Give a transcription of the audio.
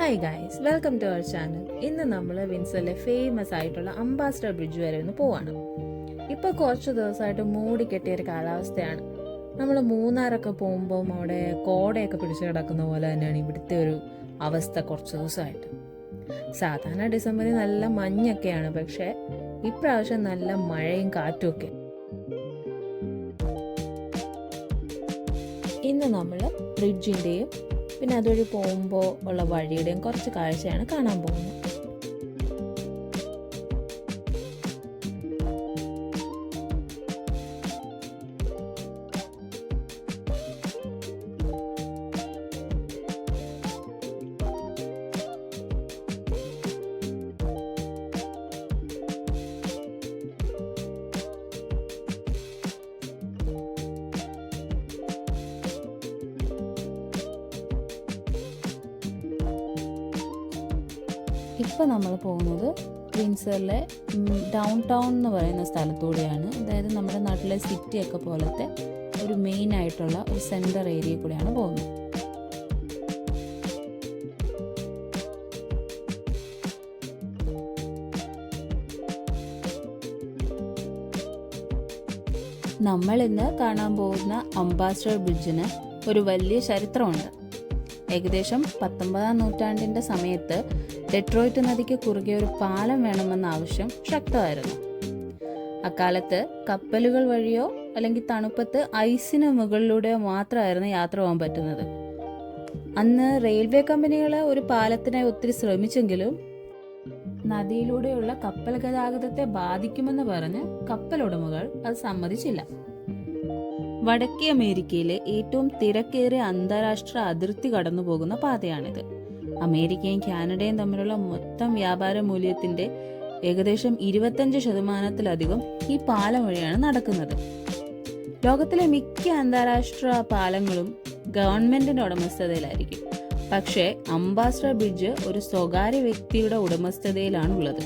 Hi guys, welcome to our channel. ഇന്ന് നമ്മൾ വിൻസറിലെ ഫേമസ് ആയിട്ടുള്ള അംബാസഡർ ബ്രിഡ്ജ് വരെ ഒന്ന് പോവാണ്. ഇപ്പോൾ കുറച്ച് ദിവസമായിട്ട് മൂടി കെട്ടിയ ഒരു കാലാവസ്ഥയാണ്. നമ്മൾ മൂന്നാറൊക്കെ പോകുമ്പോൾ അവിടെ കോടയൊക്കെ പിടിച്ച് കിടക്കുന്ന പോലെ തന്നെയാണ് ഇവിടുത്തെ ഒരു അവസ്ഥ കുറച്ച് ദിവസമായിട്ട്. സാധാരണ ഡിസംബറിൽ നല്ല മഞ്ഞൊക്കെയാണ്, പക്ഷേ ഇപ്രാവശ്യം നല്ല മഴയും കാറ്റും ഒക്കെ. ഇന്ന് നമ്മൾ ബ്രിഡ്ജിൻ്റെയും പിന്നെ അതുവഴി പോകുമ്പോൾ ഉള്ള വഴിയുടെയും കുറച്ച് കാഴ്ചയാണ് കാണാൻ പോകുന്നത്. ഇപ്പോൾ നമ്മൾ പോകുന്നത് വിൻസറിലെ ഡൗൺ ടൗൺ എന്ന് പറയുന്ന സ്ഥലത്തൂടെയാണ്. അതായത് നമ്മുടെ നാട്ടിലെ സിറ്റിയൊക്കെ പോലത്തെ ഒരു മെയിൻ ആയിട്ടുള്ള ഒരു സെൻറ്റർ ഏരിയ കൂടെയാണ് പോകുന്നത്. നമ്മൾ ഇന്ന് കാണാൻ പോകുന്ന അംബാസഡർ ബ്രിഡ്ജിന് ഒരു വലിയ ചരിത്രമുണ്ട്. ഏകദേശം 19-ാം നൂറ്റാണ്ടിൻ്റെ സമയത്ത് ഡെട്രോയിറ്റ് നദിക്ക് കുറുകെ ഒരു പാലം വേണമെന്ന ആവശ്യം ശക്തമായിരുന്നു. അക്കാലത്ത് കപ്പലുകൾ വഴിയോ അല്ലെങ്കിൽ തണുപ്പത്ത് ഐസിന് മുകളിലൂടെയോ മാത്രമായിരുന്നു യാത്ര പോകാൻ പറ്റുന്നത്. അന്ന് റെയിൽവേ കമ്പനികൾ ഒരു പാലത്തിനായി ഒത്തിരി ശ്രമിച്ചെങ്കിലും നദിയിലൂടെയുള്ള കപ്പൽ ഗതാഗതത്തെ ബാധിക്കുമെന്ന് പറഞ്ഞ് കപ്പലുടമകൾ അത് സമ്മതിച്ചില്ല. വടക്കേ അമേരിക്കയിലെ ഏറ്റവും തിരക്കേറിയ അന്താരാഷ്ട്ര അതിർത്തി കടന്നു പോകുന്ന പാതയാണിത്. അമേരിക്കയും കാനഡയും തമ്മിലുള്ള മൊത്തം വ്യാപാര മൂല്യത്തിന്റെ ഏകദേശം 25% ഈ പാലം വഴിയാണ് നടക്കുന്നത്. ലോകത്തിലെ മിക്ക അന്താരാഷ്ട്ര പാലങ്ങളും ഗവൺമെന്റിന്റെ ഉടമസ്ഥതയിലായിരിക്കും. പക്ഷേ അംബാസഡർ ബ്രിഡ്ജ് ഒരു സ്വകാര്യ വ്യക്തിയുടെ ഉടമസ്ഥതയിലാണുള്ളത്.